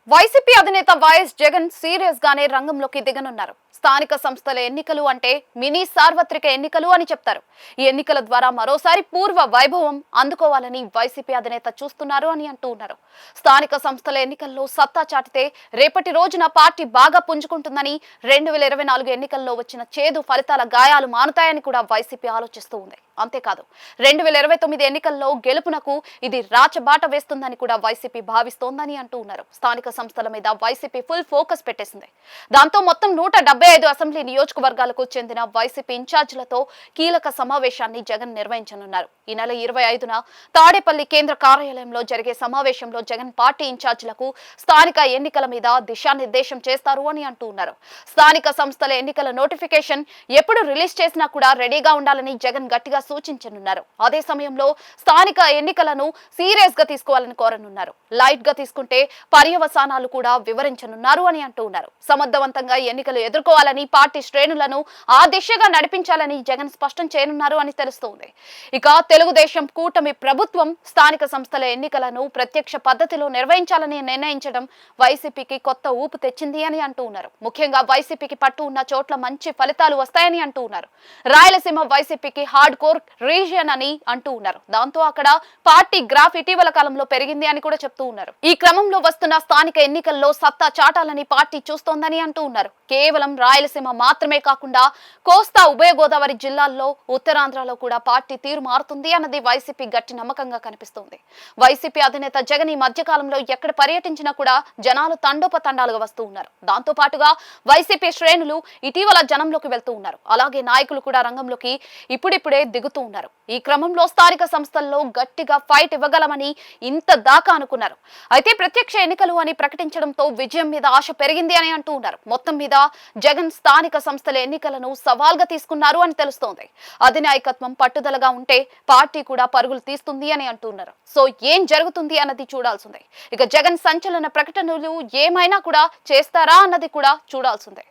YCP అధినేత YS Jagan serious గానే రంగంలోకి దిగనున్నారు. స్థానిక సంస్థల ఎన్నికలు అంటే మినీ సార్వత్రిక ఎన్నికలు అని చెప్తారు. ఈ ఎన్నికల ద్వారా మరోసారి పూర్వ వైభవం అందుకోవాలని వైసీపీ అధినేత చూస్తున్నారు అని అంటూ ఉన్నారు. స్థానిక సంస్థల ఎన్నికల్లో సత్తా చాటితే రేపటి రోజున పార్టీ బాగా పుంజుకుంటుందని, 2024 ఎన్నికల్లో వచ్చిన చేదు ఫలితాల గాయాలు మానుతాయని కూడా వైసీపీ ఆలోచిస్తూ ఉంది. అంతేకాదు 2029 ఎన్నికల్లో గెలుపునకు ఇది రాచబాట వేస్తుందని కూడా వైసీపీ భావిస్తోందని అంటూ ఉన్నారు. స్థానిక సంస్థల మీద వైసీపీ ఫుల్ ఫోకస్ పెట్టేసింది. దాంతో మొత్తం 175 అసెంబ్లీ నియోజకవర్గాలకు చెందిన వైసీపీ ఇన్ఛార్జీలతో కీలక సమావేశాన్ని జగన్ నిర్వహించనున్నారు. ఈ నెల 25న తాడేపల్లి కేంద్ర కార్యాలయంలో జరిగే సమావేశంలో జగన్ పార్టీ ఇన్ఛార్జీలకు స్థానిక ఎన్నికల మీద దిశానిర్దేశం చేస్తారు అని అంటూ ఉన్నారు. స్థానిక సంస్థల ఎన్నికల నోటిఫికేషన్ ఎప్పుడు రిలీజ్ చేసినా కూడా రెడీగా ఉండాలని జగన్ గట్టిగా సూచించనున్నారు. అదే సమయంలో స్థానిక ఎన్నికలను సీరియస్ గా తీసుకోవాలని కోరనున్నారు. లైట్ గా తీసుకుంటే పర్యవసానాలు కూడా వివరించనున్నారు అని అంటూ ఉన్నారు. సమర్థవంతంగా ఎన్నికలు ఎదుర్కోవాలని, పార్టీ శ్రేణులను ఆ దిశగా నడిపించాలని జగన్ స్పష్టం చేయనున్నారు అని తెలుస్తోంది. ఇక తెలుగుదేశం కూటమి ప్రభుత్వం స్థానిక సంస్థల ఎన్నికలను ప్రత్యక్ష పద్ధతిలో నిర్వహించాలని నిర్ణయించడం వైసీపీకి కొత్త ఊపు తెచ్చింది అని అంటూ ఉన్నారు. ముఖ్యంగా వైసీపీకి పట్టు ఉన్న చోట్ల మంచి ఫలితాలు వస్తాయని అంటూ ఉన్నారు. రాయలసీమ వైసీపీకి హార్డ్ కోర్ రీజియన్ అని అంటూ ఉన్నారు. దాంతో అక్కడ పార్టీ గ్రాఫ్ ఇటీవల కాలంలో పెరిగింది అని కూడా చెప్తూ ఉన్నారు. ఈ క్రమంలో వస్తున్న స్థానిక ఎన్నికల్లో సత్తా చాటాలని పార్టీ చూస్తోందని అంటూ ఉన్నారు. కేవలం రాయలసీమ మాత్రమే కాకుండా కోస్తా, ఉభయ గోదావరి జిల్లాల్లో, ఉత్తరాంధ్రలో కూడా పార్టీ తీరు మారుతుంది అన్నది వైసీపీ గట్టి నమ్మకంగా కనిపిస్తోంది. వైసీపీ అధినేత జగన్ ఈ మధ్య కాలంలో ఎక్కడ పర్యటించినా కూడా జనాలు తండోపతండాలుగా వస్తూ ఉన్నారు. దాంతో పాటుగా వైసీపీ శ్రేణులు ఇటీవల జనంలోకి వెళ్తూ ఉన్నారు. అలాగే నాయకులు కూడా రంగంలోకి ఇప్పుడిప్పుడే దిగుతూ ఉన్నారు. ఈ క్రమంలో స్థానిక సంస్థల్లో గట్టిగా ఫైట్ ఇవ్వగలమని ఇంత దాకా అనుకున్నారు. అయితే ప్రత్యక్ష ఎన్నికలు అని ప్రకటించడంతో విజయం మీద ఆశ పెరిగింది అని అంటూ ఉన్నారు. మొత్తం మీద జగన్ స్థానిక సంస్థల ఎన్నికలను సవాల్గా తీసుకున్నారు అని తెలుస్తోంది. అధినాయకత్వం పట్టుదలగా ఉంటే పార్టీ కూడా పరుగులు తీస్తుంది అని అంటున్నారు. సో ఏం జరుగుతుంది అన్నది చూడాల్సిందే. ఇక జగన్ సంచలన ప్రకటనలు ఏమైనా కూడా చేస్తారా అన్నది కూడా చూడాల్సిందే.